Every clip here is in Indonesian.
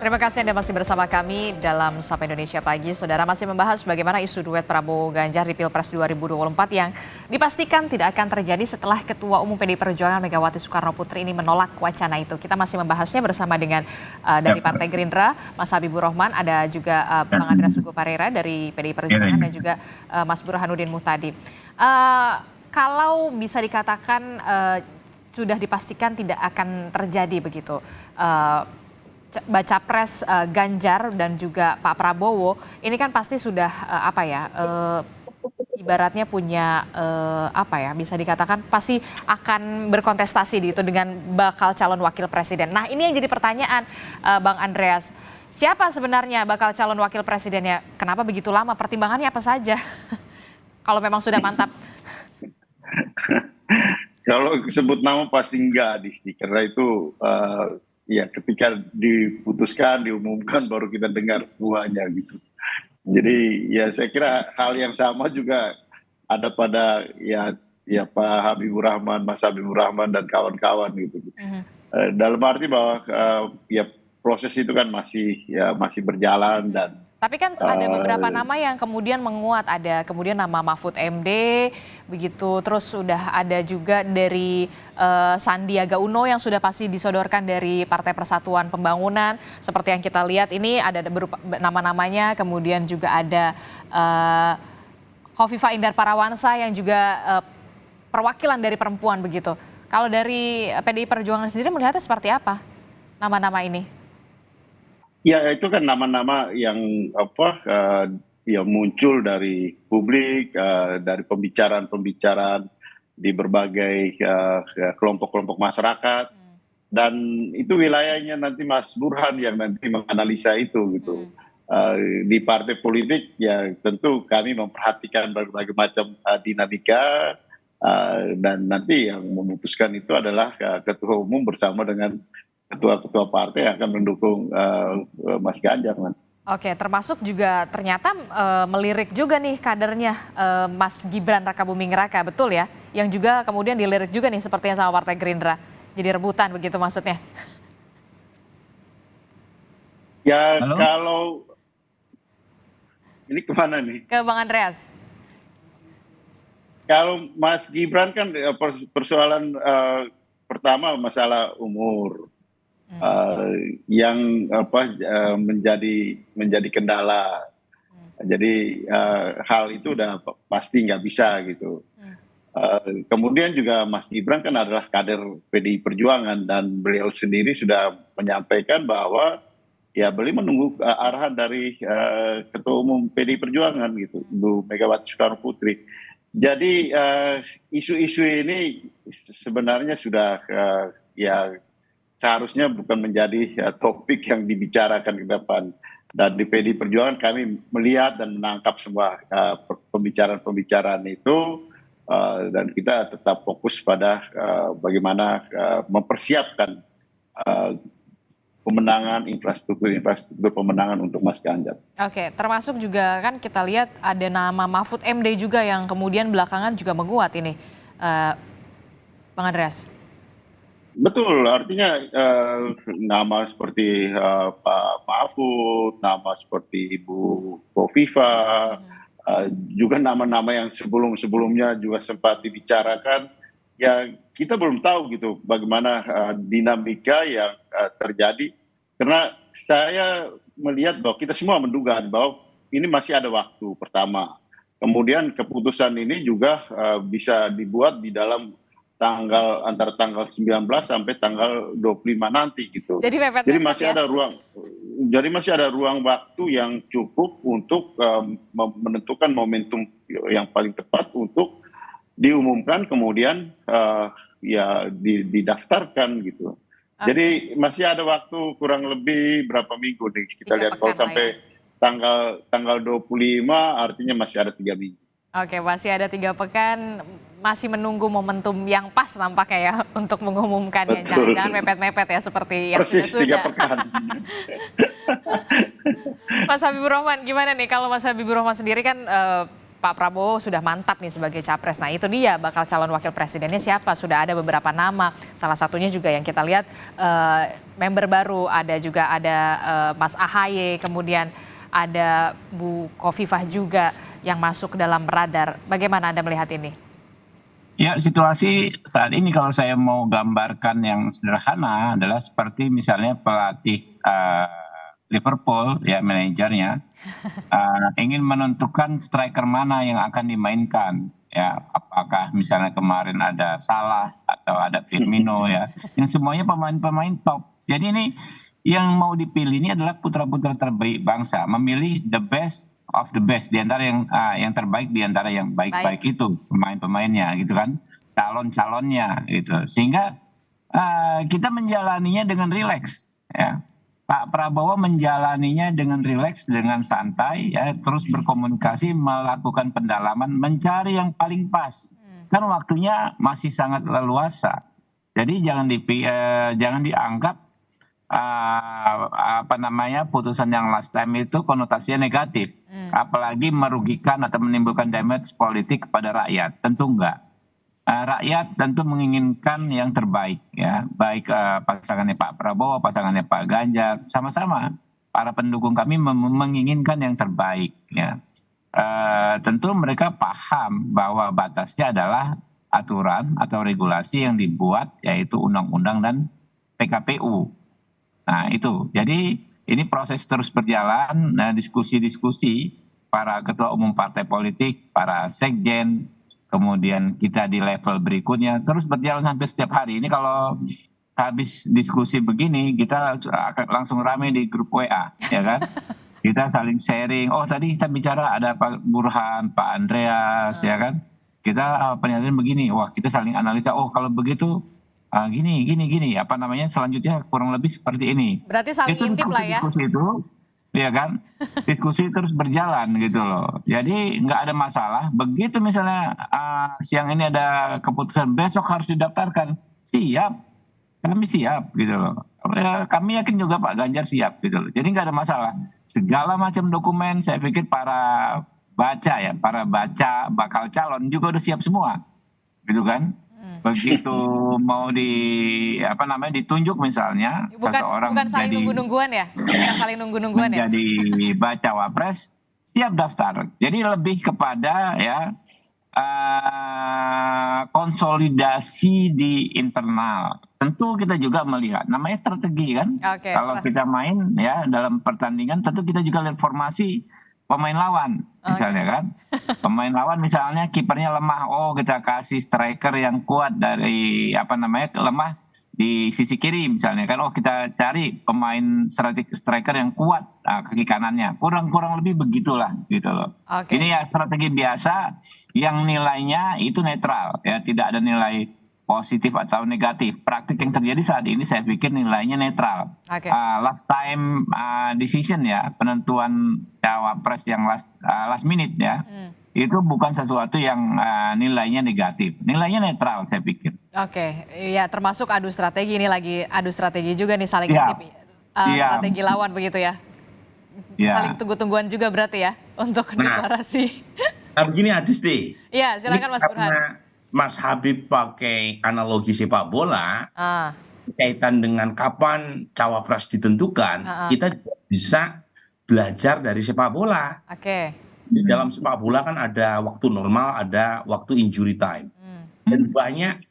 Terima kasih Anda masih bersama kami dalam Sapa Indonesia Pagi. Saudara masih membahas bagaimana isu duet Prabowo Ganjar di Pilpres 2024 yang dipastikan tidak akan terjadi setelah Ketua Umum PDI Perjuangan Megawati Soekarno Putri ini menolak wacana itu. Kita masih membahasnya bersama dengan dari Partai Gerindra, Mas Habibur Rahman, ada juga Bang Andreas Hugo Parera dari PDI Perjuangan dan juga Mas Burhanuddin Muhtadi. Kalau bisa dikatakan sudah dipastikan tidak akan terjadi begitu. Baca pres Ganjar dan juga Pak Prabowo ini kan pasti sudah ibaratnya punya bisa dikatakan pasti akan berkontestasi gitu dengan bakal calon wakil presiden. Nah ini yang jadi pertanyaan Bang Andreas, siapa sebenarnya bakal calon wakil presidennya? Kenapa begitu lama? Pertimbangannya apa saja? Kalau memang sudah mantap. Kalau sebut nama pasti enggak, Disti, karena itu ya ketika diputuskan, diumumkan baru kita dengar semuanya gitu. Jadi ya saya kira hal yang sama juga ada pada ya Pak Habibur Rahman, Mas Habibur Rahman dan kawan-kawan gitu. Dalam arti bahwa ya proses itu kan masih berjalan dan tapi kan ada beberapa nama yang kemudian menguat, ada kemudian nama Mahfud MD, begitu, terus sudah ada juga dari Sandiaga Uno yang sudah pasti disodorkan dari Partai Persatuan Pembangunan, seperti yang kita lihat ini ada berupa nama-namanya, kemudian juga ada Khofifah Indar Parawansa yang juga perwakilan dari perempuan begitu. Kalau dari PDI Perjuangan sendiri melihatnya seperti apa nama-nama ini? Ya itu kan nama-nama yang ya muncul dari publik, dari pembicaraan-pembicaraan di berbagai kelompok-kelompok masyarakat, dan itu wilayahnya nanti Mas Burhan yang nanti menganalisa itu gitu. Di partai politik ya tentu kami memperhatikan berbagai macam dinamika, dan nanti yang memutuskan itu adalah ketua umum bersama dengan ketua-ketua partai yang akan mendukung Mas Ganjar. Oke, termasuk juga ternyata melirik juga nih kadernya Mas Gibran Rakabuming Raka, betul ya? Yang juga kemudian dilirik juga nih sepertinya sama Partai Gerindra. Jadi rebutan begitu maksudnya? Ya kalau ini kemana nih? Ke Bang Andreas. Kalau Mas Gibran kan persoalan pertama masalah umur. Yang menjadi kendala. Jadi hal itu udah pasti nggak bisa gitu. Kemudian juga Mas Gibran kan adalah kader PDI Perjuangan dan beliau sendiri sudah menyampaikan bahwa ya beliau menunggu arahan dari Ketua Umum PDI Perjuangan gitu, Bu Megawati Soekarno Putri. Jadi isu-isu ini sebenarnya sudah ya seharusnya bukan menjadi topik yang dibicarakan ke depan. Dan di PDI Perjuangan kami melihat dan menangkap semua pembicaraan-pembicaraan itu, dan kita tetap fokus pada bagaimana mempersiapkan pemenangan infrastruktur pemenangan untuk Mas Ganjar. Oke, termasuk juga kan kita lihat ada nama Mahfud MD juga yang kemudian belakangan juga menguat ini, Bang Andreas. Betul, artinya nama seperti Pak Mahfud, nama seperti Ibu Khofifah, juga nama-nama yang sebelum-sebelumnya juga sempat dibicarakan, ya kita belum tahu gitu bagaimana dinamika yang terjadi, karena saya melihat bahwa kita semua menduga bahwa ini masih ada waktu pertama. Kemudian keputusan ini juga bisa dibuat di dalam antara tanggal 19 sampai tanggal 25 nanti gitu. Jadi masih ada ruang waktu yang cukup untuk menentukan momentum yang paling tepat untuk diumumkan kemudian ya didaftarkan gitu. Jadi masih ada waktu kurang lebih berapa minggu nih kita lihat, kalau sampai tanggal 25 artinya masih ada 3 minggu. Oke, masih ada 3 pekan, masih menunggu momentum yang pas nampaknya ya untuk mengumumkannya. Jangan-jangan mepet-mepet ya seperti yang sudah-sudah. 3 pekan. Mas Habibur Rahman, gimana nih kalau Mas Habibur Rahman sendiri kan Pak Prabowo sudah mantap nih sebagai capres. Nah itu dia bakal calon wakil presidennya siapa. Sudah ada beberapa nama. Salah satunya juga yang kita lihat member baru. Ada Mas AHY, kemudian ada Bu Khofifah juga yang masuk ke dalam radar. Bagaimana Anda melihat ini? Ya, situasi saat ini kalau saya mau gambarkan yang sederhana adalah seperti misalnya pelatih Liverpool, ya manajernya, ingin menentukan striker mana yang akan dimainkan. Ya, apakah misalnya kemarin ada Salah atau ada Firmino, ya, yang semuanya pemain-pemain top. Jadi ini yang mau dipilih ini adalah putra-putra terbaik bangsa, memilih the best of the best di antara yang terbaik di antara yang baik-baik itu pemain-pemainnya gitu kan, calon-calonnya gitu, sehingga kita menjalaninya dengan rileks, ya. Pak Prabowo menjalaninya dengan rileks, dengan santai, ya, terus berkomunikasi, melakukan pendalaman, mencari yang paling pas. Kan waktunya masih sangat leluasa, jadi jangan dianggap putusan yang last time itu konotasinya negatif, apalagi merugikan atau menimbulkan damage politik kepada rakyat. Tentu enggak. Rakyat tentu menginginkan yang terbaik, ya, baik pasangannya Pak Prabowo, pasangannya Pak Ganjar, sama-sama para pendukung kami menginginkan yang terbaik, ya. Tentu mereka paham bahwa batasnya adalah aturan atau regulasi yang dibuat, yaitu undang-undang dan PKPU. Nah itu, jadi ini proses terus berjalan, diskusi-diskusi para ketua umum partai politik, para sekjen, kemudian kita di level berikutnya terus berjalan hampir setiap hari. Ini kalau habis diskusi begini, kita akan langsung rame di grup WA, ya kan? Kita saling sharing, oh tadi kita bicara ada Pak Burhan, Pak Andreas, ya kan? Kita pernyataan begini, wah kita saling analisa, oh kalau begitu gini, selanjutnya kurang lebih seperti ini. Berarti saling intip lah ya. Diskusi itu, ya kan, diskusi terus berjalan gitu loh. Jadi nggak ada masalah. Begitu misalnya siang ini ada keputusan besok harus didaftarkan, siap, kami siap gitu loh. Kami yakin juga Pak Ganjar siap gitu loh. Jadi nggak ada masalah. Segala macam dokumen, saya pikir para baca bakal calon juga udah siap semua, gitu kan. Begitu mau ditunjuk misalnya seseorang bukan saling nunggu-nungguan ya, bukan saling nunggu-nungguan ya, menjadi baca wapres, siap daftar. Jadi lebih kepada ya konsolidasi di internal. Tentu kita juga melihat namanya strategi kan. Kalau kita main ya dalam pertandingan, tentu kita juga lihat formasi pemain lawan, misalnya kan. Pemain lawan misalnya kipernya lemah, oh kita kasih striker yang kuat dari lemah di sisi kiri misalnya kan, oh kita cari pemain striker yang kuat kaki kanannya, kurang lebih begitulah gitu loh. Ini ya strategi biasa yang nilainya itu netral, ya, tidak ada nilai positif atau negatif. Praktik yang terjadi saat ini saya pikir nilainya netral. Last time decision, ya, penentuan cawapres yang last minute, ya, itu bukan sesuatu yang nilainya negatif. Nilainya netral saya pikir. Ya, termasuk adu strategi, ini lagi adu strategi juga nih, saling intip strategi lawan begitu ya. Saling tunggu-tungguan juga berarti ya untuk deklarasi. Nah begini Adisti. Iya, silakan Mas Burhan. Mas Habib pakai analogi sepak bola, kaitan dengan kapan cawapres ditentukan, kita bisa belajar dari sepak bola. Di dalam sepak bola kan ada waktu normal, ada waktu injury time. Dan banyak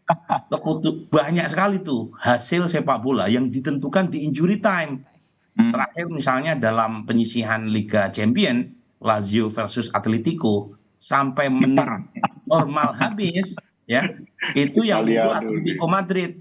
sekali tuh hasil sepak bola yang ditentukan di injury time. Terakhir misalnya dalam penyisihan Liga Champion, Lazio versus Atletico, sampai menit normal habis, ya, itu yang unggul Atletico Madrid.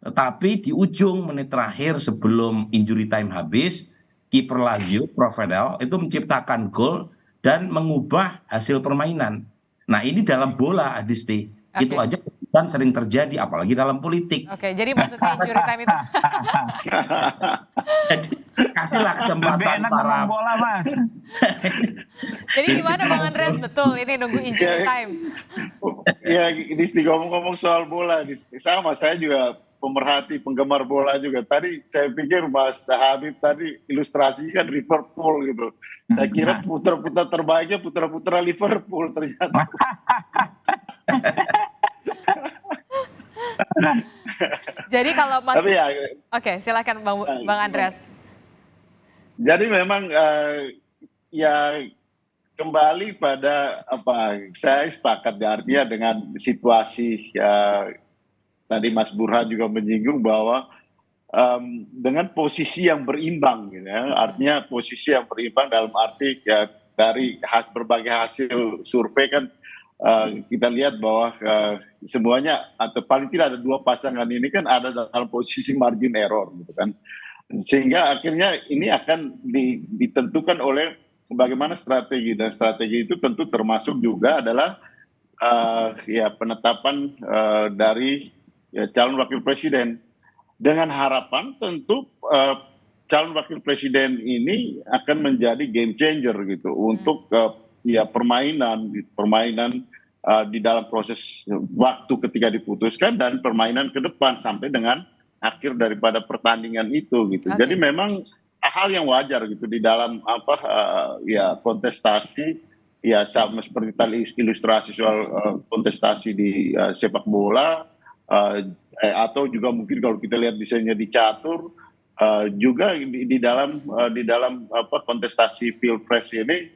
Tetapi di ujung menit terakhir sebelum injury time habis, kiper Lazio, Provedel, itu menciptakan gol dan mengubah hasil permainan. Nah ini dalam bola, Adisti, itu aja kan sering terjadi, apalagi dalam politik. Jadi maksudnya injury time itu. Jadi kasihlah kesempatan para bola, Mas. Jadi gimana Bang Andreas, betul ini nunggu injury time? Ya, Disti, ngomong-ngomong soal bola, sama saya juga pemerhati penggemar bola juga. Tadi saya pikir Mas Habib tadi ilustrasinya kan Liverpool gitu. Saya kira putra-putra terbaiknya putra-putra Liverpool ternyata. Jadi kalau Mas, Tapi ya, oke, silakan Bang Andreas. Jadi memang ya kembali pada apa, saya sepakat ya, artinya dengan situasi tadi Mas Burhan juga menyinggung bahwa dengan posisi yang berimbang, gitu ya, artinya posisi yang berimbang dalam arti ya dari berbagai hasil survei kan kita lihat bahwa semuanya atau paling tidak ada dua pasangan ini kan ada dalam posisi margin error, gitu kan, sehingga akhirnya ini akan ditentukan oleh bagaimana strategi, dan strategi itu tentu termasuk juga adalah ya penetapan dari calon wakil presiden, dengan harapan tentu calon wakil presiden ini akan menjadi game changer gitu untuk ya permainan di dalam proses waktu ketika diputuskan dan permainan ke depan sampai dengan akhir daripada pertandingan itu gitu. Jadi memang hal yang wajar gitu di dalam ya kontestasi, ya sama seperti tadi ilustrasi soal kontestasi di sepak bola, atau juga mungkin kalau kita lihat desainnya di catur, juga di dalam kontestasi pilpres ini,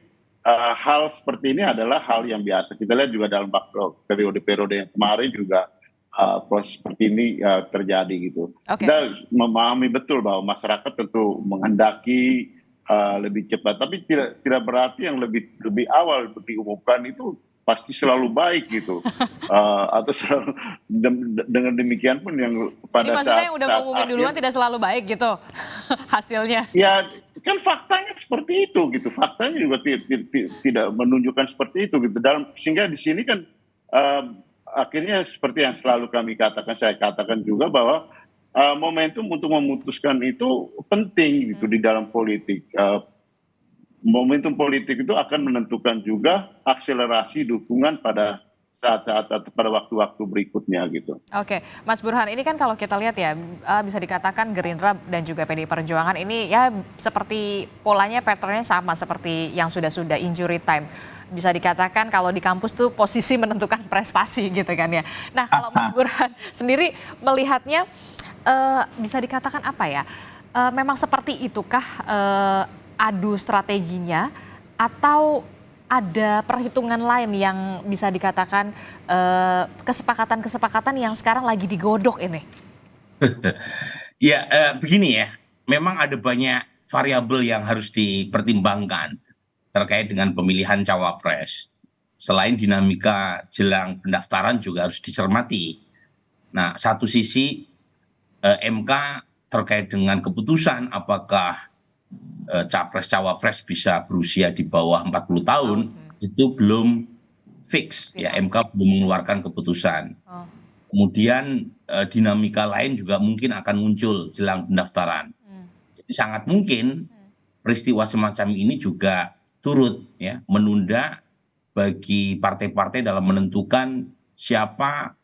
hal seperti ini adalah hal yang biasa. Kita lihat juga dalam periode-periode yang kemarin juga proses seperti ini terjadi gitu. Kita memahami betul bahwa masyarakat tentu menghendaki lebih cepat, tapi tidak berarti yang lebih awal diumumkan itu pasti selalu baik gitu. Atau selalu, dengan demikian pun yang pada jadi maksudnya yang udah ngumumin duluan tidak selalu baik gitu hasilnya. Ya kan faktanya seperti itu gitu. Faktanya juga tidak menunjukkan seperti itu gitu. Sehingga di sini kan akhirnya seperti yang selalu saya katakan juga bahwa momentum untuk memutuskan itu penting gitu di dalam politik. Momentum politik itu akan menentukan juga akselerasi dukungan pada saat-saat atau pada waktu-waktu berikutnya gitu. Oke, Mas Burhan, ini kan kalau kita lihat ya bisa dikatakan Gerindra dan juga PDI Perjuangan ini ya seperti polanya, patternnya sama seperti yang sudah injury time. Bisa dikatakan kalau di kampus tuh posisi menentukan prestasi gitu kan ya. Nah kalau Mas Burhan sendiri melihatnya bisa dikatakan apa ya? Memang seperti itukah adu strateginya atau ada perhitungan lain yang bisa dikatakan kesepakatan-kesepakatan yang sekarang lagi digodok ini? Ya begini ya, memang ada banyak variabel yang harus dipertimbangkan terkait dengan pemilihan cawapres. Selain dinamika jelang pendaftaran juga harus dicermati. Nah, satu sisi MK terkait dengan keputusan apakah capres-cawapres bisa berusia di bawah 40 tahun, itu belum fix. Ya, MK belum mengeluarkan keputusan. Kemudian dinamika lain juga mungkin akan muncul jelang pendaftaran. Jadi sangat mungkin peristiwa semacam ini juga turut ya menunda bagi partai-partai dalam menentukan siapa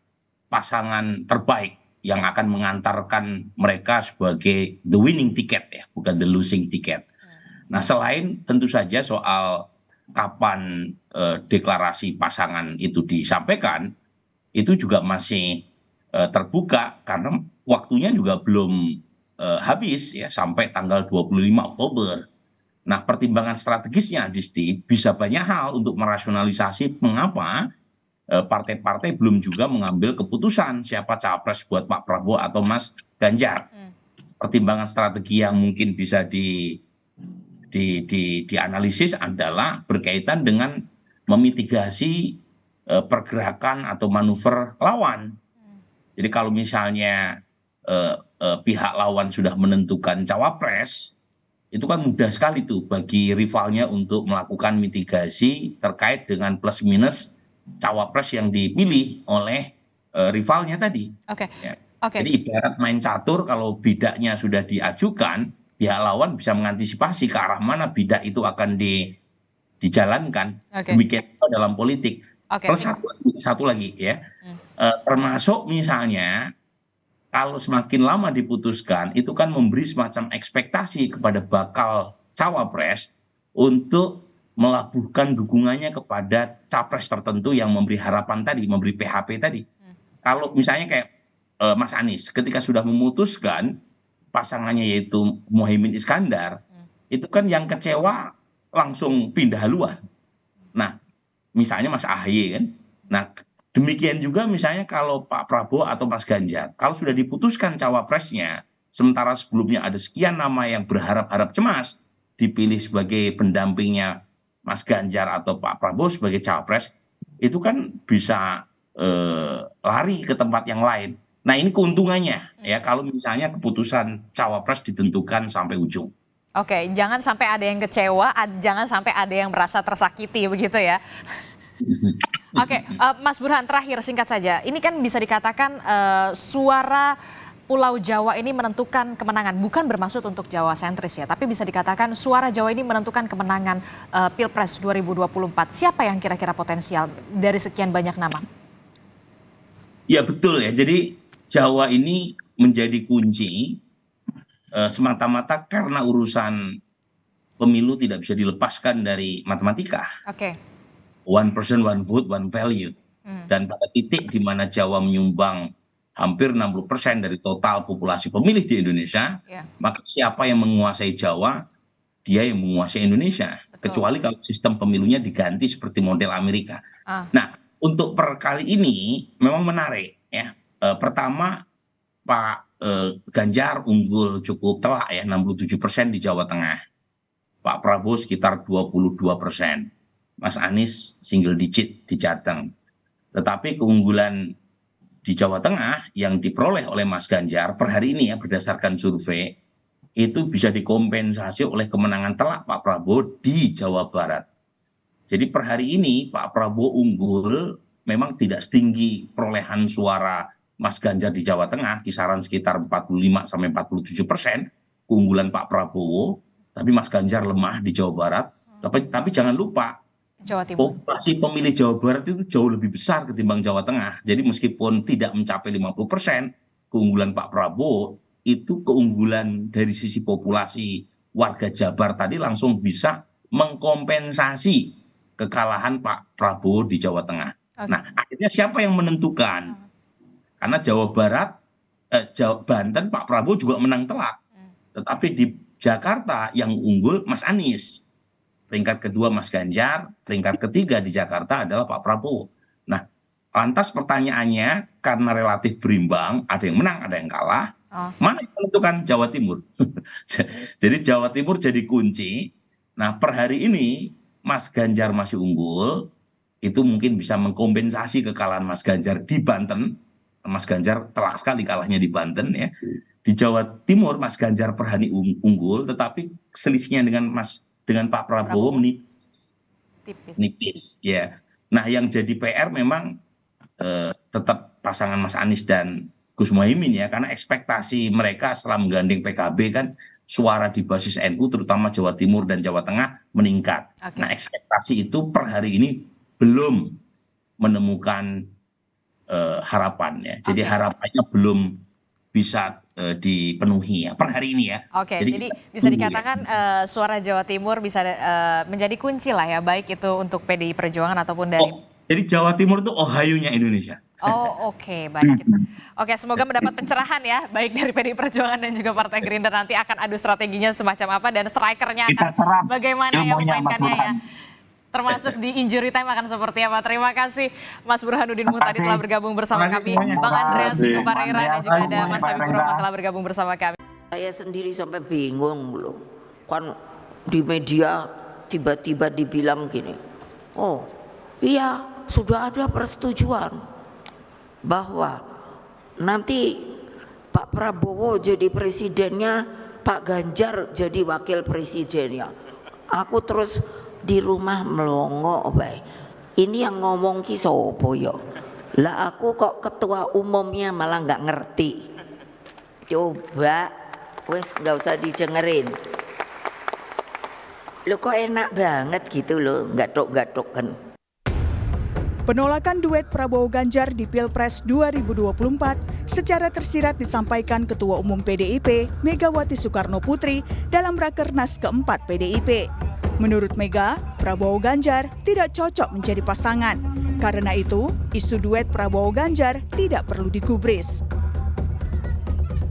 pasangan terbaik yang akan mengantarkan mereka sebagai the winning ticket ya, bukan the losing ticket. Nah, selain tentu saja soal kapan deklarasi pasangan itu disampaikan, itu juga masih terbuka karena waktunya juga belum habis ya sampai tanggal 25 Oktober. Nah, pertimbangan strategisnya Disti bisa banyak hal untuk merasionalisasi mengapa partai-partai belum juga mengambil keputusan siapa capres buat Pak Prabowo atau Mas Ganjar. Pertimbangan strategi yang mungkin bisa dianalisis adalah berkaitan dengan memitigasi pergerakan atau manuver lawan. Jadi kalau misalnya pihak lawan sudah menentukan cawapres, itu kan mudah sekali tuh bagi rivalnya untuk melakukan mitigasi terkait dengan plus minus cawapres yang dipilih oleh rivalnya tadi. Ya. Jadi ibarat main catur, kalau bidaknya sudah diajukan, pihak lawan bisa mengantisipasi ke arah mana bidak itu akan dijalankan. Demikian dalam politik. Plus satu lagi ya, termasuk misalnya kalau semakin lama diputuskan, itu kan memberi semacam ekspektasi kepada bakal cawapres untuk melabuhkan dukungannya kepada capres tertentu yang memberi harapan tadi, memberi PHP tadi. Kalau misalnya kayak Mas Anies, ketika sudah memutuskan pasangannya yaitu Muhaimin Iskandar, itu kan yang kecewa langsung pindah haluan. Nah, misalnya Mas Ahaye kan. Nah, demikian juga misalnya kalau Pak Prabowo atau Mas Ganjar, kalau sudah diputuskan cawapresnya, sementara sebelumnya ada sekian nama yang berharap-harap cemas dipilih sebagai pendampingnya Mas Ganjar atau Pak Prabowo sebagai cawapres, itu kan bisa lari ke tempat yang lain. Nah, ini keuntungannya ya kalau misalnya keputusan cawapres ditentukan sampai ujung. Oke, jangan sampai ada yang kecewa, jangan sampai ada yang merasa tersakiti begitu ya. Oke, Mas Burhan, terakhir singkat saja. Ini kan bisa dikatakan suara Pulau Jawa ini menentukan kemenangan. Bukan bermaksud untuk Jawa sentris ya, tapi bisa dikatakan suara Jawa ini menentukan kemenangan Pilpres 2024. Siapa yang kira-kira potensial dari sekian banyak nama? Ya betul ya, jadi Jawa ini menjadi kunci semata-mata karena urusan pemilu tidak bisa dilepaskan dari matematika. Oke. One person, one vote, one value. Dan pada titik di mana Jawa menyumbang hampir 60% dari total populasi pemilih di Indonesia, maka siapa yang menguasai Jawa, dia yang menguasai Indonesia. Betul. Kecuali kalau sistem pemilunya diganti seperti model Amerika. Nah, untuk per kali ini memang menarik ya. Pertama, Pak Ganjar unggul cukup telak ya, 67% di Jawa Tengah. Pak Prabowo sekitar 22%. Mas Anies single digit di Jateng. Tetapi keunggulan di Jawa Tengah yang diperoleh oleh Mas Ganjar per hari ini ya berdasarkan survei itu bisa dikompensasi oleh kemenangan telak Pak Prabowo di Jawa Barat. Jadi per hari ini Pak Prabowo unggul memang tidak setinggi perolehan suara Mas Ganjar di Jawa Tengah, kisaran sekitar 45-47% keunggulan Pak Prabowo, tapi Mas Ganjar lemah di Jawa Barat. Tapi jangan lupa, Jawa Timur. populasi pemilih Jawa Barat itu jauh lebih besar ketimbang Jawa Tengah. Jadi meskipun tidak mencapai 50%, keunggulan Pak Prabowo itu keunggulan dari sisi populasi warga Jabar tadi langsung bisa mengkompensasi kekalahan Pak Prabowo di Jawa Tengah. Nah, akhirnya siapa yang menentukan? Karena Jawa Barat, Banten Pak Prabowo juga menang telak. Tetapi di Jakarta yang unggul Mas Anies. Peringkat kedua Mas Ganjar, peringkat ketiga di Jakarta adalah Pak Prabowo. Nah, lantas pertanyaannya karena relatif berimbang, ada yang menang, ada yang kalah. Mana yang menentukan? Jawa Timur. Jadi Jawa Timur jadi kunci. Nah, per hari ini Mas Ganjar masih unggul, itu mungkin bisa mengkompensasi kekalahan Mas Ganjar di Banten. Mas Ganjar telak sekali kalahnya di Banten ya. Di Jawa Timur Mas Ganjar per hari unggul, tetapi selisihnya dengan Pak Prabowo nipis ya. Nah, yang jadi PR memang tetap pasangan Mas Anies dan Gus Muhaimin ya, karena ekspektasi mereka setelah menggandeng PKB kan suara di basis NU terutama Jawa Timur dan Jawa Tengah meningkat. Nah, ekspektasi itu per hari ini belum menemukan harapan ya. Jadi harapannya belum bisa dipenuhi ya per hari ini ya. Oke, jadi bisa dikatakan suara Jawa Timur bisa menjadi kunci lah ya, baik itu untuk PDI Perjuangan ataupun dari. Jadi Jawa Timur itu Ohio-nya Indonesia. Oh oke, baik. Oke, semoga mendapat pencerahan ya, baik dari PDI Perjuangan dan juga Partai Gerindra. Nanti akan adu strateginya semacam apa dan strikernya akan bagaimana yang memainkannya ya. Termasuk di injury time akan seperti apa. Terima kasih Mas Burhanuddin Muhtadi telah bergabung bersama kami. Bang Andreas Pareira dan juga ada Mas Habibur Rahman telah bergabung bersama kami. Saya sendiri sampai bingung loh. Kan di media tiba-tiba dibilang gini. Oh iya sudah ada persetujuan bahwa nanti Pak Prabowo jadi presidennya, Pak Ganjar jadi wakil presidennya. Aku terus di rumah melongo bae. Ini yang ngomong ki sopo yo? Lah aku kok ketua umumnya malah nggak ngerti. Coba wes nggak usah didengerin. Lo kok enak banget gitu loh, gatok-gatok kan. Penolakan duet Prabowo Ganjar di Pilpres 2024 secara tersirat disampaikan Ketua Umum PDIP Megawati Soekarno Putri dalam Rakernas keempat PDIP. Menurut Mega, Prabowo Ganjar tidak cocok menjadi pasangan. Karena itu, isu duet Prabowo Ganjar tidak perlu digubris.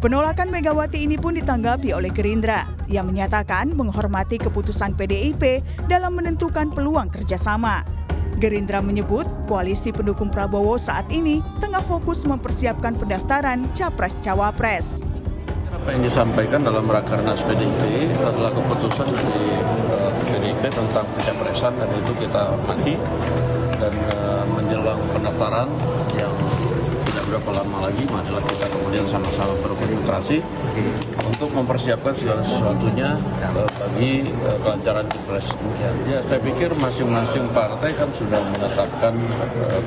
Penolakan Megawati ini pun ditanggapi oleh Gerindra yang menyatakan menghormati keputusan PDIP dalam menentukan peluang kerjasama. Gerindra menyebut koalisi pendukung Prabowo saat ini tengah fokus mempersiapkan pendaftaran Capres-Cawapres. Apa yang disampaikan dalam Rakernas PDIP adalah keputusan dari PDIP tentang pencapresan dan itu kita hormati dan menjelang pendaftaran yang tidak berapa lama lagi marilah kita kemudian sama-sama berkonsentrasi untuk mempersiapkan segala sesuatunya bagi kelancaran Pilpres. Ya, saya pikir masing-masing partai kan sudah menetapkan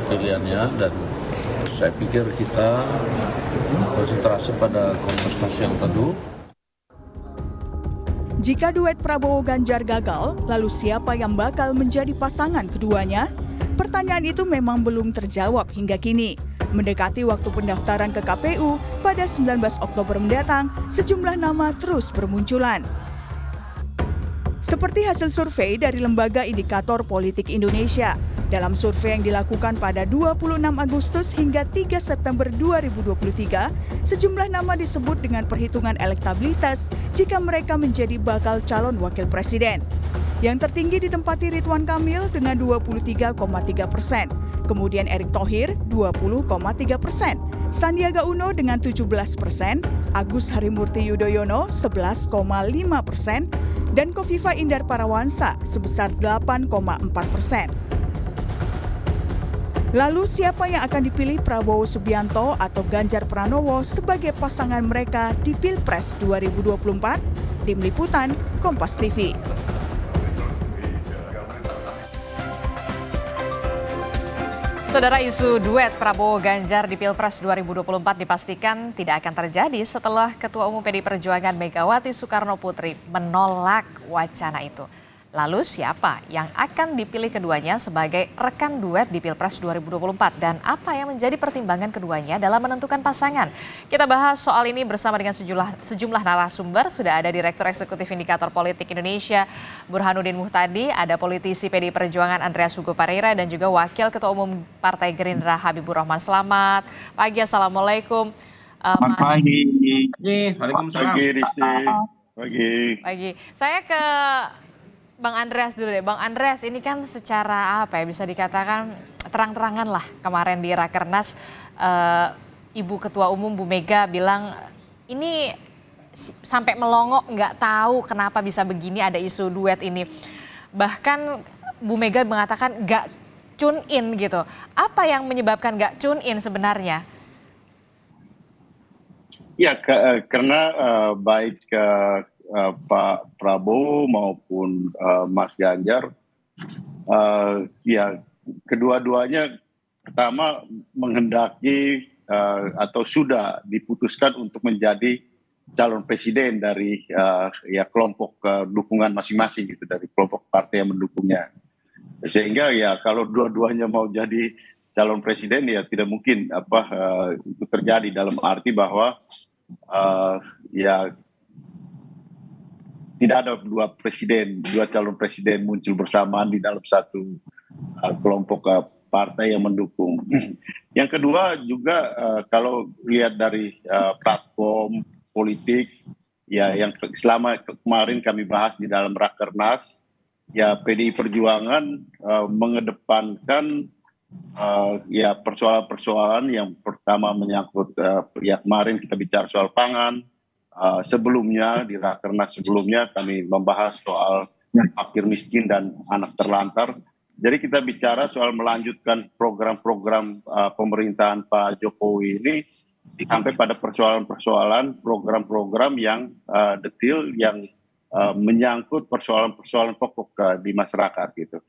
pilihannya dan saya pikir kita konsentrasi pada kontestasi yang teduh. Jika duet Prabowo Ganjar gagal, lalu siapa yang bakal menjadi pasangan keduanya? Pertanyaan itu memang belum terjawab hingga kini. Mendekati waktu pendaftaran ke KPU pada 19 Oktober mendatang, sejumlah nama terus bermunculan. Seperti hasil survei dari Lembaga Indikator Politik Indonesia. Dalam survei yang dilakukan pada 26 Agustus hingga 3 September 2023, sejumlah nama disebut dengan perhitungan elektabilitas jika mereka menjadi bakal calon wakil presiden. Yang tertinggi ditempati Ridwan Kamil dengan 23,3%, kemudian Erick Thohir 20,3%, Sandiaga Uno dengan 17%, Agus Harimurti Yudhoyono 11,5%, dan Kofifa Indar Parawansa sebesar 8,4%. Lalu siapa yang akan dipilih Prabowo Subianto atau Ganjar Pranowo sebagai pasangan mereka di Pilpres 2024? Tim Liputan, Kompas TV. Saudara, isu duet Prabowo Ganjar di Pilpres 2024 dipastikan tidak akan terjadi setelah Ketua Umum PDI Perjuangan Megawati Soekarno Putri menolak wacana itu. Lalu siapa yang akan dipilih keduanya sebagai rekan duet di Pilpres 2024 dan apa yang menjadi pertimbangan keduanya dalam menentukan pasangan? Kita bahas soal ini bersama dengan sejumlah narasumber. Sudah ada Direktur Eksekutif Indikator Politik Indonesia Burhanuddin Muhtadi, ada politisi PDI Perjuangan Andreas Hugo Parira dan juga Wakil Ketua Umum Partai Gerindra Habibur Rahman. Selamat pagi, Assalamualaikum. Selamat pagi. Waalaikumsalam. Pagi. Saya ke Bang Andreas dulu deh. Bang Andreas, ini kan secara bisa dikatakan terang-terangan lah kemarin di Rakernas Ibu Ketua Umum Bu Mega bilang ini sampai melongo nggak tahu kenapa bisa begini ada isu duet ini. Bahkan Bu Mega mengatakan nggak tune in gitu. Apa yang menyebabkan nggak tune in sebenarnya? Ya, karena baik ke Pak Prabowo maupun Mas Ganjar, ya kedua-duanya pertama menghendaki atau sudah diputuskan untuk menjadi calon presiden dari ya kelompok dukungan masing-masing gitu, dari kelompok partai yang mendukungnya. Sehingga ya kalau dua-duanya mau jadi calon presiden ya tidak mungkin itu terjadi, dalam arti bahwa ya tidak ada dua calon presiden muncul bersamaan di dalam satu kelompok partai yang mendukung. Yang kedua juga kalau lihat dari platform politik ya yang selama kemarin kami bahas di dalam Rakernas, ya PDI Perjuangan mengedepankan ya persoalan-persoalan yang pertama menyangkut ya kemarin kita bicara soal pangan. Sebelumnya di Rakernas sebelumnya kami membahas soal fakir miskin dan anak terlantar. Jadi kita bicara soal melanjutkan program-program pemerintahan Pak Jokowi ini sampai pada persoalan-persoalan program-program yang detail yang menyangkut persoalan-persoalan pokok di masyarakat gitu.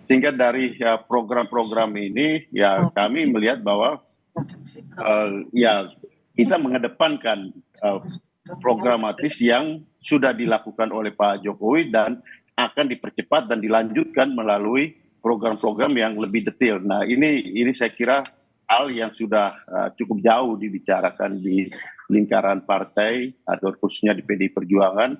Sehingga dari program-program ini ya kami melihat bahwa ya kita mengedepankan programatis yang sudah dilakukan oleh Pak Jokowi dan akan dipercepat dan dilanjutkan melalui program-program yang lebih detail. Nah, ini saya kira hal yang sudah cukup jauh dibicarakan di lingkaran partai atau khususnya di PDI Perjuangan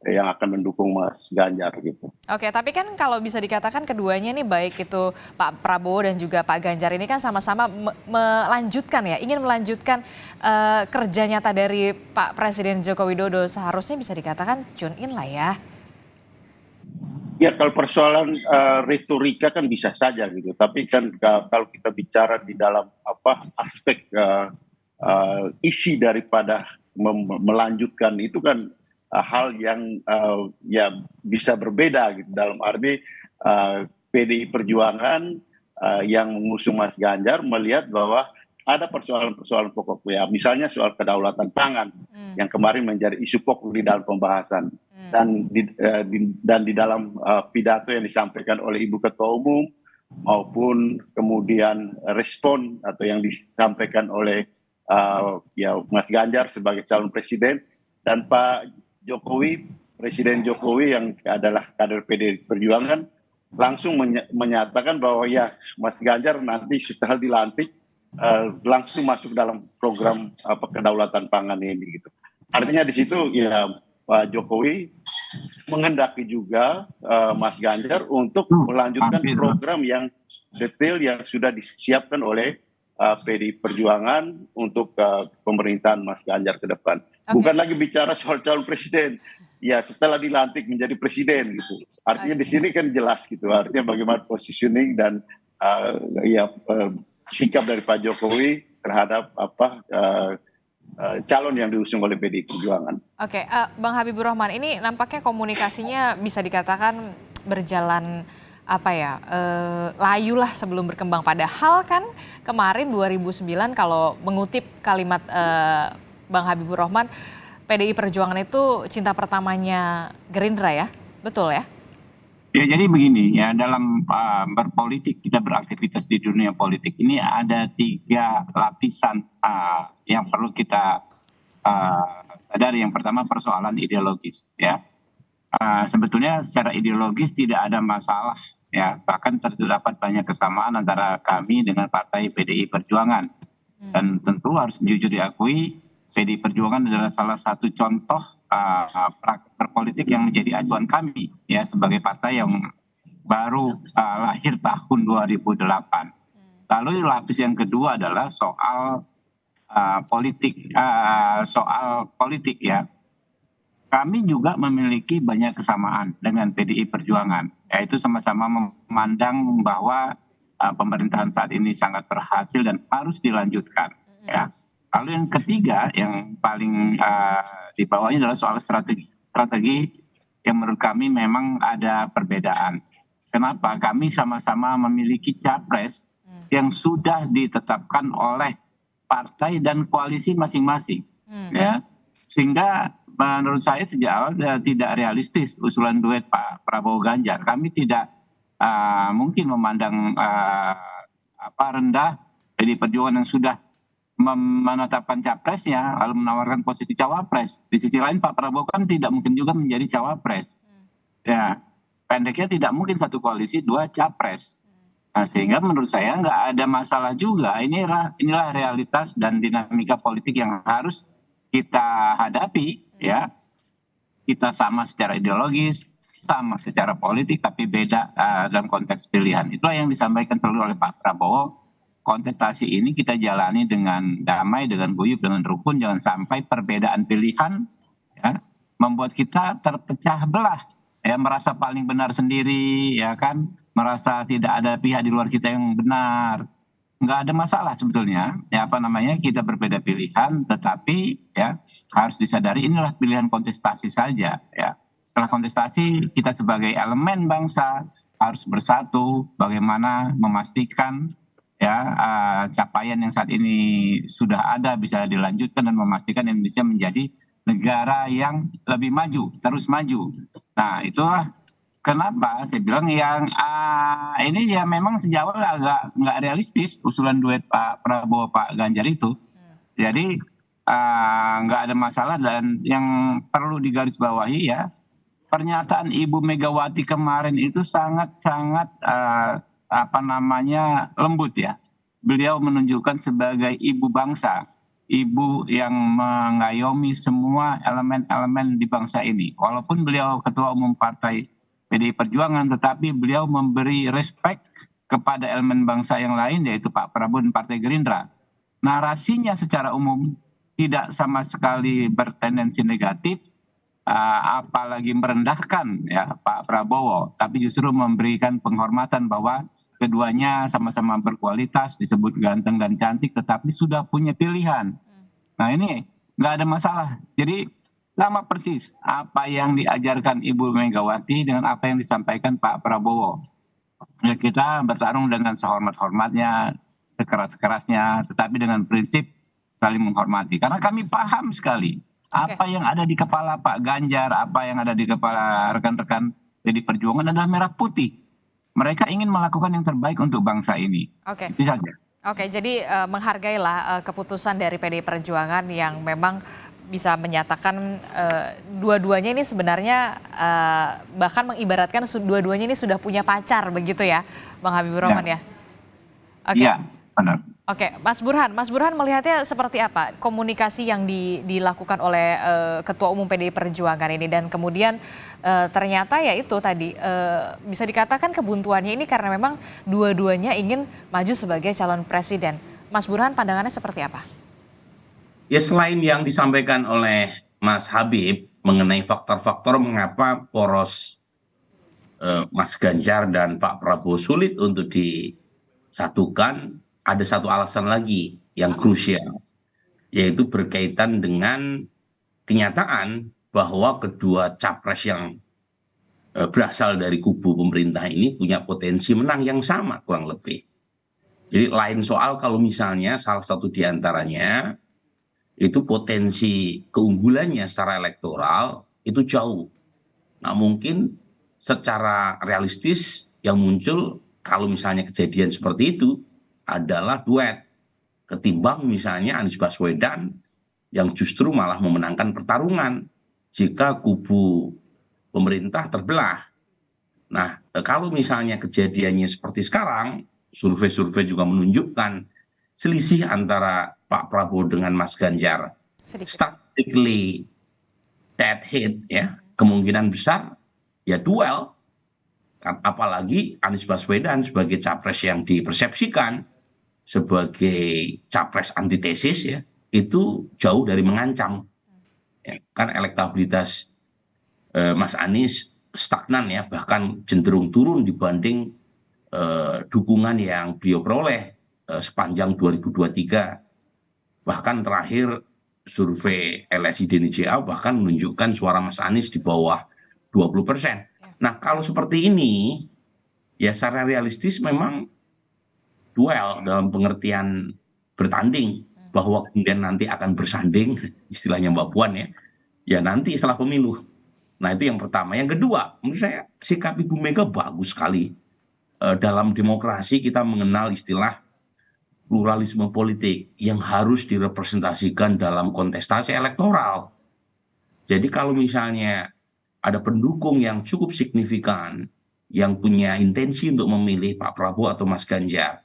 yang akan mendukung Mas Ganjar gitu. Oke, tapi kan kalau bisa dikatakan keduanya nih, baik itu Pak Prabowo dan juga Pak Ganjar, ini kan sama-sama melanjutkan ya, ingin melanjutkan kerja nyata dari Pak Presiden Joko Widodo. Seharusnya bisa dikatakan tune in lah ya. Ya, kalau persoalan retorika kan bisa saja gitu, tapi kan kalau kita bicara di dalam aspek isi daripada melanjutkan itu kan hal yang ya bisa berbeda gitu, dalam arti PDI Perjuangan yang mengusung Mas Ganjar melihat bahwa ada persoalan-persoalan pokok ya, misalnya soal kedaulatan pangan yang kemarin menjadi isu pokok di dalam pembahasan. Dan di dalam pidato yang disampaikan oleh Ibu Ketua Umum maupun kemudian respon atau yang disampaikan oleh ya Mas Ganjar sebagai calon presiden dan Pak Jokowi, Presiden Jokowi yang adalah kader PDI Perjuangan langsung menyatakan bahwa ya Mas Ganjar nanti setelah dilantik langsung masuk dalam program kedaulatan pangan ini gitu. Artinya di situ ya Pak Jokowi menghendaki juga Mas Ganjar untuk melanjutkan program yang detail yang sudah disiapkan oleh PDI Perjuangan untuk pemerintahan Mas Ganjar ke depan. Bukan lagi bicara soal calon presiden, ya setelah dilantik menjadi presiden gitu. Artinya di sini kan jelas gitu. Artinya bagaimana positioning dan sikap dari Pak Jokowi terhadap calon yang diusung oleh PDI Perjuangan. Oke, Bang Habibur Rahman, ini nampaknya komunikasinya bisa dikatakan berjalan layu lah sebelum berkembang. Padahal kan kemarin 2009 kalau mengutip kalimat Bang Habibur Rahman, PDI Perjuangan itu cinta pertamanya Gerindra ya, betul ya? Ya, jadi begini ya, dalam berpolitik, kita beraktivitas di dunia politik ini ada 3 lapisan yang perlu kita sadari. Yang pertama persoalan ideologis ya. Sebetulnya secara ideologis tidak ada masalah ya, bahkan terdapat banyak kesamaan antara kami dengan partai PDI Perjuangan. Dan tentu harus jujur diakui, PDI Perjuangan adalah salah satu contoh praktik berpolitik yang menjadi acuan kami ya sebagai partai yang baru lahir tahun 2008. Lalu lapis yang kedua adalah soal politik ya. Kami juga memiliki banyak kesamaan dengan PDI Perjuangan, yaitu sama-sama memandang bahwa pemerintahan saat ini sangat berhasil dan harus dilanjutkan ya. Lalu yang ketiga yang paling di bawahnya adalah soal strategi yang menurut kami memang ada perbedaan. Kenapa? Kami sama-sama memiliki capres yang sudah ditetapkan oleh partai dan koalisi masing-masing ya, sehingga menurut saya sejak awal tidak realistis usulan duet Pak Prabowo Ganjar. Kami tidak mungkin memandang rendah PDI Perjuangan yang sudah menetapkan capresnya lalu menawarkan posisi cawapres. Di sisi lain Pak Prabowo kan tidak mungkin juga menjadi cawapres. Ya, pendeknya tidak mungkin satu koalisi 2 capres. Nah, sehingga menurut saya nggak ada masalah juga. Inilah realitas dan dinamika politik yang harus kita hadapi ya. Kita sama secara ideologis, sama secara politik, tapi beda dalam konteks pilihan. Itulah yang disampaikan selalu oleh Pak Prabowo. Kontestasi ini kita jalani dengan damai, dengan guyup, dengan rukun. Jangan sampai perbedaan pilihan ya, membuat kita terpecah belah, ya, merasa paling benar sendiri, ya kan, merasa tidak ada pihak di luar kita yang benar. Nggak ada masalah sebetulnya, ya kita berbeda pilihan, tetapi ya harus disadari inilah pilihan kontestasi saja. Ya, setelah kontestasi kita sebagai elemen bangsa harus bersatu, bagaimana memastikan ya capaian yang saat ini sudah ada bisa dilanjutkan dan memastikan Indonesia menjadi negara yang lebih maju, terus maju. Nah, itulah kenapa saya bilang yang ini ya memang sejak awal agak nggak realistis usulan duet Pak Prabowo Pak Ganjar itu. Jadi nggak ada masalah, dan yang perlu digarisbawahi ya, pernyataan Ibu Megawati kemarin itu sangat-sangat lembut ya. Beliau menunjukkan sebagai ibu bangsa, ibu yang mengayomi semua elemen-elemen di bangsa ini. Walaupun beliau ketua umum partai PDI Perjuangan, tetapi beliau memberi respect kepada elemen bangsa yang lain, yaitu Pak Prabowo dan Partai Gerindra. Narasinya secara umum tidak sama sekali bertendensi negatif, apalagi merendahkan ya Pak Prabowo, tapi justru memberikan penghormatan bahwa keduanya sama-sama berkualitas, disebut ganteng dan cantik, tetapi sudah punya pilihan. Nah ini nggak ada masalah. Jadi sama persis apa yang diajarkan Ibu Megawati dengan apa yang disampaikan Pak Prabowo. Ya, kita bertarung dengan sehormat-hormatnya, sekeras-kerasnya, tetapi dengan prinsip saling menghormati. Karena kami paham sekali apa yang ada di kepala Pak Ganjar, apa yang ada di kepala rekan-rekan PDI Perjuangan adalah merah putih. Mereka ingin melakukan yang terbaik untuk bangsa ini. Itu saja. Oke, jadi menghargailah keputusan dari PDI Perjuangan yang memang bisa menyatakan dua-duanya ini sebenarnya bahkan mengibaratkan dua-duanya ini sudah punya pacar begitu ya, Bang Habibur Rahman ya? Iya, benar. Oke, Mas Burhan melihatnya seperti apa komunikasi yang dilakukan oleh Ketua Umum PDI Perjuangan ini, dan kemudian ternyata ya itu tadi bisa dikatakan kebuntuannya ini karena memang dua-duanya ingin maju sebagai calon presiden. Mas Burhan pandangannya seperti apa? Ya selain yang disampaikan oleh Mas Habib mengenai faktor-faktor mengapa poros Mas Ganjar dan Pak Prabowo sulit untuk disatukan, ada satu alasan lagi yang krusial, yaitu berkaitan dengan kenyataan bahwa kedua capres yang berasal dari kubu pemerintah ini punya potensi menang yang sama kurang lebih. Jadi lain soal kalau misalnya salah satu di antaranya itu potensi keunggulannya secara elektoral itu jauh. Nah mungkin secara realistis yang muncul kalau misalnya kejadian seperti itu adalah duet, ketimbang misalnya Anies Baswedan yang justru malah memenangkan pertarungan jika kubu pemerintah terbelah. Nah kalau misalnya kejadiannya seperti sekarang, survei-survei juga menunjukkan selisih antara Pak Prabowo dengan Mas Ganjar statistically dead hit ya, kemungkinan besar ya duel, apalagi Anies Baswedan sebagai capres yang dipersepsikan sebagai capres antitesis ya, itu jauh dari mengancam ya, kan elektabilitas Mas Anies stagnan ya, bahkan cenderung turun dibanding dukungan yang beliau peroleh sepanjang 2023. Bahkan terakhir survei LSI DNJA bahkan menunjukkan suara Mas Anies di bawah 20%. Nah kalau seperti ini ya secara realistis memang duel dalam pengertian bertanding, bahwa kemudian nanti akan bersanding, istilahnya Mbak Puan ya nanti setelah pemilu. Nah itu yang pertama. Yang kedua, menurut saya sikap Ibu Mega bagus sekali. Dalam demokrasi kita mengenal istilah pluralisme politik yang harus direpresentasikan dalam kontestasi elektoral. Jadi kalau misalnya ada pendukung yang cukup signifikan, yang punya intensi untuk memilih Pak Prabowo atau Mas Ganjar,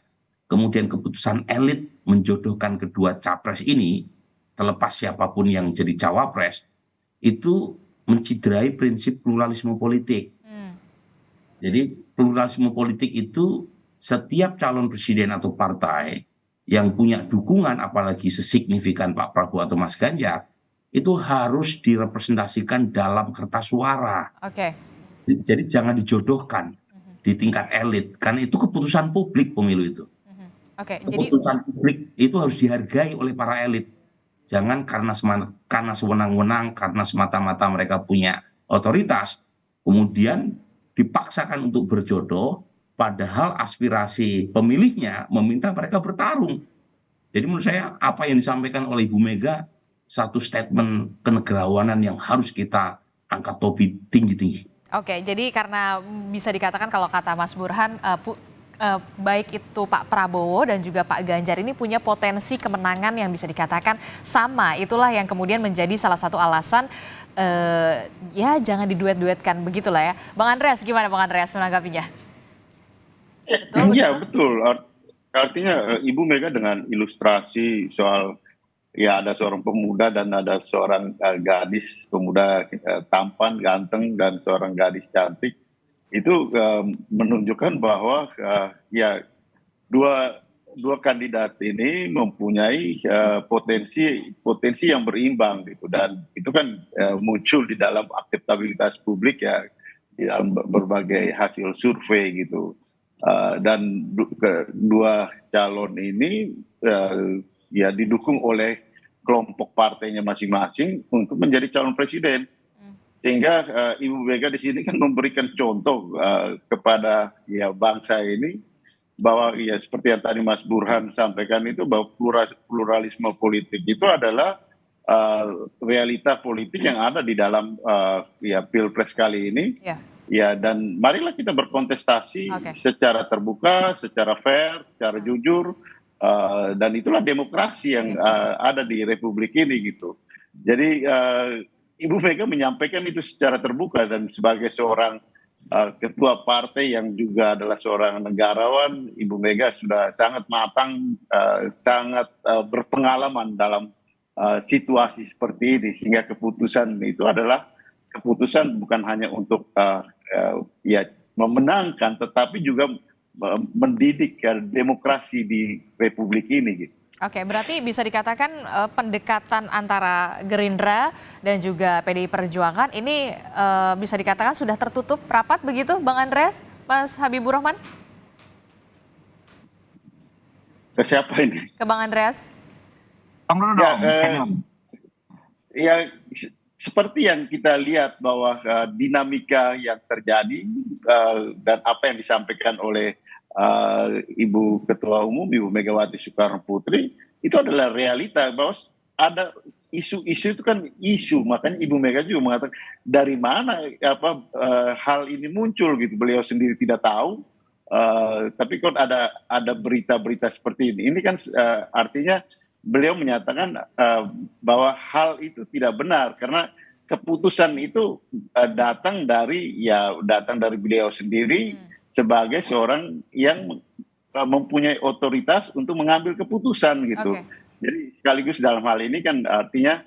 kemudian keputusan elit menjodohkan kedua capres ini, terlepas siapapun yang jadi cawapres, itu menciderai prinsip pluralisme politik. Jadi pluralisme politik itu setiap calon presiden atau partai yang punya dukungan apalagi sesignifikan Pak Prabowo atau Mas Ganjar itu harus direpresentasikan dalam kertas suara. Jadi jangan dijodohkan di tingkat elit, karena itu keputusan publik pemilu itu. Keputusan publik itu harus dihargai oleh para elit. Jangan karena sewenang-wenang, karena semata-mata mereka punya otoritas, kemudian dipaksakan untuk berjodoh, padahal aspirasi pemilihnya meminta mereka bertarung. Jadi menurut saya apa yang disampaikan oleh Ibu Mega satu statement kenegarawanan yang harus kita angkat topi tinggi-tinggi. Jadi karena bisa dikatakan kalau kata Mas Burhan, baik itu Pak Prabowo dan juga Pak Ganjar ini punya potensi kemenangan yang bisa dikatakan sama. Itulah yang kemudian menjadi salah satu alasan ya jangan diduet-duetkan begitulah ya. Bang Andreas, gimana Bang Andreas menanggapinya? Betul, Iya betul. betul. Artinya Ibu Mega dengan ilustrasi soal ya ada seorang pemuda dan ada seorang gadis pemuda tampan, ganteng dan seorang gadis cantik itu menunjukkan bahwa ya dua dua kandidat ini mempunyai potensi potensi yang berimbang gitu dan itu kan muncul di dalam akseptabilitas publik ya di dalam berbagai hasil survei gitu. Dan kedua calon ini ya didukung oleh kelompok partainya masing-masing untuk menjadi calon presiden sehingga Ibu Mega di sini kan memberikan contoh kepada ya bangsa ini bahwa ya seperti yang tadi Mas Burhan sampaikan itu bahwa pluralisme politik itu adalah realita politik yang ada di dalam ya Pilpres kali ini. Ya. Ya, dan marilah kita berkontestasi secara terbuka, secara fair, secara jujur, dan itulah demokrasi yang ada di Republik ini gitu. Jadi Ibu Mega menyampaikan itu secara terbuka dan sebagai seorang ketua partai yang juga adalah seorang negarawan, Ibu Mega sudah sangat matang, sangat berpengalaman dalam situasi seperti ini sehingga keputusan itu adalah keputusan bukan hanya untuk ya memenangkan tetapi juga mendidik demokrasi di Republik ini gitu. Oke, berarti bisa dikatakan pendekatan antara Gerindra dan juga PDI Perjuangan ini bisa dikatakan sudah tertutup rapat begitu, Bang Andreas, Mas Habibur Rahman? Ke siapa ini? Ke Bang Andreas. Ya, seperti yang kita lihat bahwa dinamika yang terjadi dan apa yang disampaikan oleh Ibu Ketua Umum Ibu Megawati Soekarno Putri itu adalah realita bahwa ada isu-isu itu kan isu, makanya Ibu Mega juga mengatakan dari mana hal ini muncul gitu, beliau sendiri tidak tahu, tapi kok ada berita-berita seperti ini kan artinya beliau menyatakan bahwa hal itu tidak benar karena keputusan itu datang dari beliau sendiri sebagai seorang yang mempunyai otoritas untuk mengambil keputusan gitu. Jadi sekaligus dalam hal ini kan artinya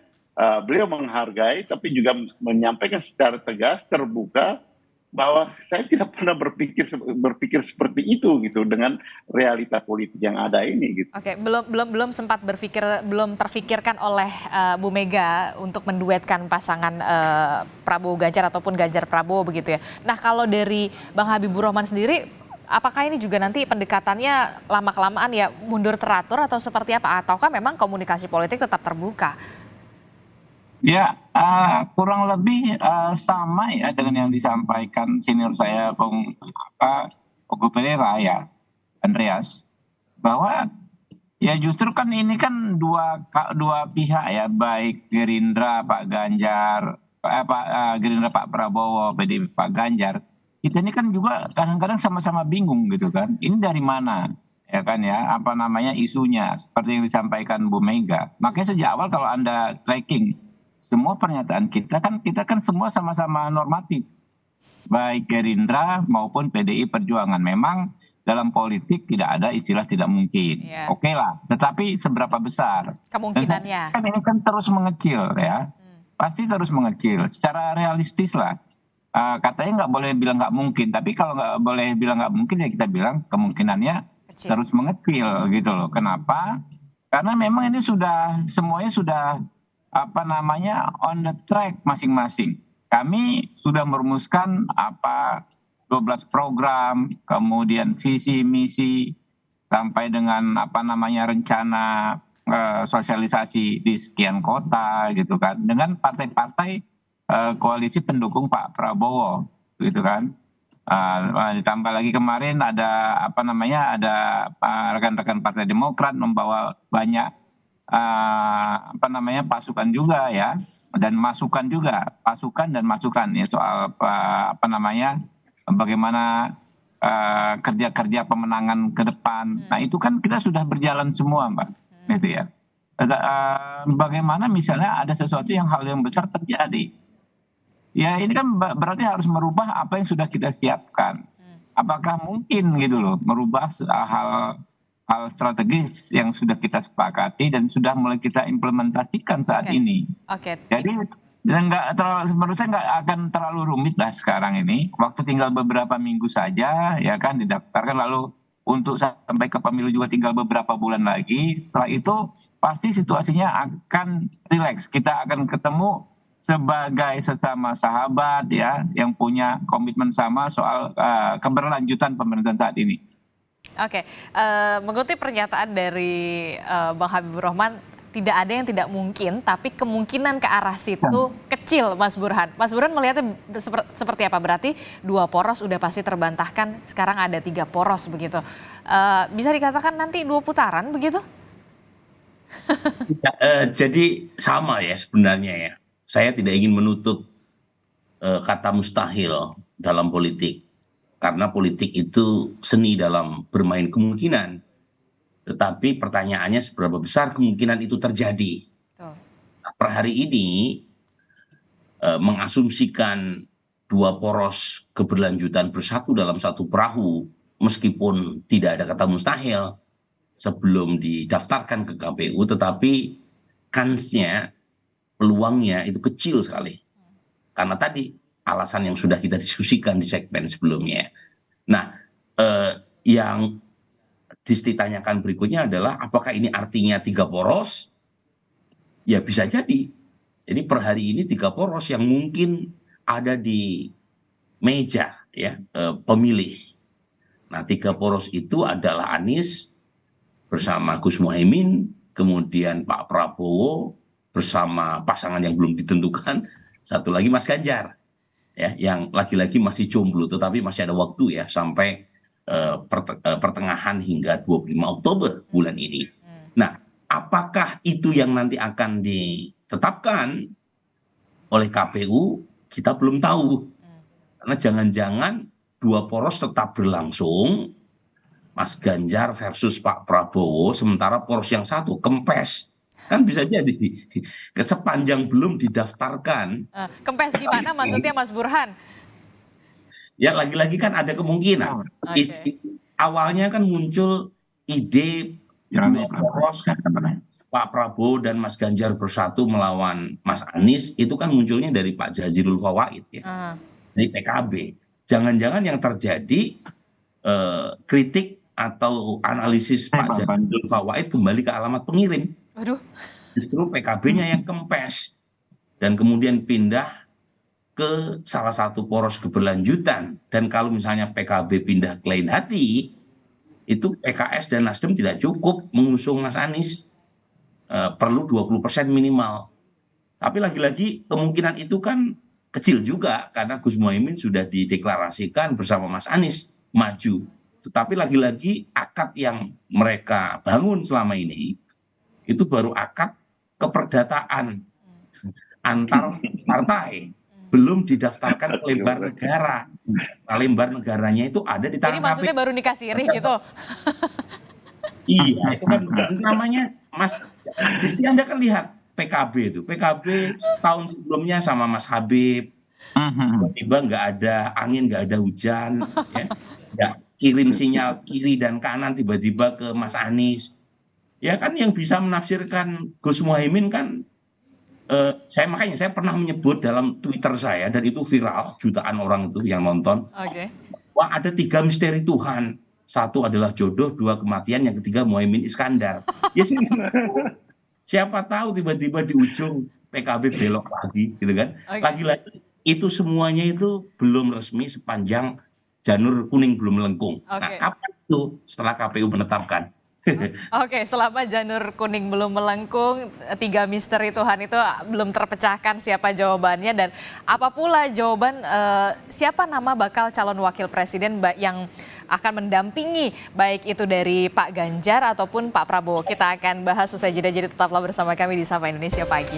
beliau menghargai tapi juga menyampaikan secara tegas, terbuka bahwa saya tidak pernah berpikir seperti itu gitu dengan realita politik yang ada ini gitu. Oke, belum sempat belum terfikirkan oleh Bu Mega untuk menduetkan pasangan Prabowo Ganjar ataupun Ganjar Prabowo begitu ya. Nah, kalau dari Bang Habibur Rahman sendiri, apakah ini juga nanti pendekatannya lama-kelamaan ya mundur teratur atau seperti apa? Ataukah memang komunikasi politik tetap terbuka? Ya, kurang lebih sama ya dengan yang disampaikan senior saya, Bung Pereira ya, Andreas, bahwa ya justru kan ini kan dua pihak ya, baik Gerindra Pak Ganjar, Gerindra Pak Prabowo, PDI Pak Ganjar, kita ini kan juga kadang-kadang sama-sama bingung gitu kan, ini dari mana? Ya kan ya, apa namanya isunya, seperti yang disampaikan Bu Mega. Makanya sejak awal kalau Anda tracking, semua pernyataan kita kan semua sama-sama normatif, baik Gerindra maupun PDI Perjuangan. Memang dalam politik tidak ada istilah tidak mungkin, oke lah. Tetapi seberapa besar kemungkinannya? Dan ini kan terus mengecil ya, pasti terus mengecil. Secara realistis lah, katanya nggak boleh bilang nggak mungkin, tapi kalau nggak boleh bilang nggak mungkin ya kita bilang kemungkinannya kecil. Terus mengecil gitu loh. Kenapa? Karena memang ini semuanya sudah on the track masing-masing. Kami sudah merumuskan 12 program, kemudian visi misi sampai dengan rencana sosialisasi di sekian kota gitu kan, dengan partai-partai koalisi pendukung Pak Prabowo gitu kan. Ditambah lagi kemarin ada rekan-rekan Partai Demokrat membawa banyak pasukan juga ya, dan pasukan dan masukan ya soal bagaimana kerja-kerja pemenangan ke depan. Nah itu kan kita sudah berjalan semua Mbak, gitu ya. Bagaimana misalnya ada sesuatu hal yang besar terjadi, ya ini kan berarti harus merubah apa yang sudah kita siapkan. apakah mungkin gitu loh merubah hal strategis yang sudah kita sepakati dan sudah mulai kita implementasikan saat ini. Jadi menurut saya nggak akan terlalu rumit lah sekarang ini. Waktu tinggal beberapa minggu saja, ya kan, didaftarkan, lalu untuk sampai ke pemilu juga tinggal beberapa bulan lagi. Setelah itu pasti situasinya akan rileks. Kita akan ketemu sebagai sesama sahabat ya, yang punya komitmen sama soal keberlanjutan pemerintahan saat ini. Mengutip pernyataan dari Bang Habibur Rahman, tidak ada yang tidak mungkin, tapi kemungkinan ke arah situ kecil, Mas Burhan. Mas Burhan melihatnya seperti apa? Berarti 2 poros udah pasti terbantahkan, sekarang ada 3 poros begitu. Bisa dikatakan nanti 2 putaran begitu? Jadi sama ya sebenarnya ya. Saya tidak ingin menutup kata mustahil dalam politik. Karena politik itu seni dalam bermain kemungkinan. Tetapi pertanyaannya seberapa besar kemungkinan itu terjadi. Per hari ini mengasumsikan 2 poros keberlanjutan bersatu dalam satu perahu, meskipun tidak ada kata mustahil sebelum didaftarkan ke KPU, tetapi kansnya, peluangnya itu kecil sekali. Karena tadi alasan yang sudah kita diskusikan di segmen sebelumnya. Nah, yang ditanyakan berikutnya adalah apakah ini artinya 3 poros? Ya bisa jadi. Jadi per hari ini 3 poros yang mungkin ada di meja ya pemilih. Nah, 3 poros itu adalah Anies bersama Gus Muhaimin, kemudian Pak Prabowo bersama pasangan yang belum ditentukan, satu lagi Mas Ganjar. Ya, yang lagi-lagi masih jomblo, tetapi masih ada waktu ya sampai pertengahan hingga 25 Oktober bulan ini. Nah, apakah itu yang nanti akan ditetapkan oleh KPU? Kita belum tahu. Karena jangan-jangan 2 poros tetap berlangsung, Mas Ganjar versus Pak Prabowo, sementara poros yang satu kempes. Kan bisa jadi sepanjang belum didaftarkan. Kempes gimana maksudnya Mas Burhan? Ya lagi-lagi kan ada kemungkinan. Awalnya kan muncul ide poros Pak Prabowo dan Mas Ganjar bersatu melawan Mas Anies, itu kan munculnya dari Pak Jazilul Fawait ya, dari PKB. Jangan-jangan yang terjadi kritik atau analisis Pak Jazilul Fawait kembali ke alamat pengirim. Waduh. Justru PKB-nya yang kempes dan kemudian pindah ke salah satu poros keberlanjutan. Dan kalau misalnya PKB pindah ke lain hati, itu PKS dan Nasdem tidak cukup mengusung Mas Anies, perlu 20% minimal. Tapi lagi-lagi kemungkinan itu kan kecil juga karena Gus Muhaimin sudah dideklarasikan bersama Mas Anies maju. Tetapi lagi-lagi akad yang mereka bangun selama ini itu baru akad keperdataan antar partai, belum didaftarkan ke lembar negara. Nah, lembar negaranya itu ada di tangan. Jadi maksudnya baru nikah siri gitu? Iya, itu kan namanya Mas Disti, Anda kan lihat PKB itu. PKB tahun sebelumnya sama Mas Habib, tiba-tiba nggak ada angin, nggak ada hujan, ya. Nggak kirim sinyal kiri dan kanan tiba-tiba ke Mas Anies. Ya kan yang bisa menafsirkan Gus Muhaimin kan, makanya saya pernah menyebut dalam Twitter saya, dan itu viral, jutaan orang itu yang nonton. Wah, ada 3 misteri Tuhan. 1 adalah jodoh, 2 kematian, yang ketiga Muhaimin Iskandar. Ya sih, siapa tahu tiba-tiba di ujung PKB belok lagi, gitu kan? Lagi-lagi itu semuanya itu belum resmi sepanjang janur kuning belum melengkung. Nah, kapan itu? Setelah KPU menetapkan. Selama janur kuning belum melengkung, 3 misteri Tuhan itu belum terpecahkan siapa jawabannya, dan apa pula jawaban siapa nama bakal calon wakil presiden yang akan mendampingi, baik itu dari Pak Ganjar ataupun Pak Prabowo. Kita akan bahas usai jeda, jadi tetaplah bersama kami di Sapa Indonesia Pagi.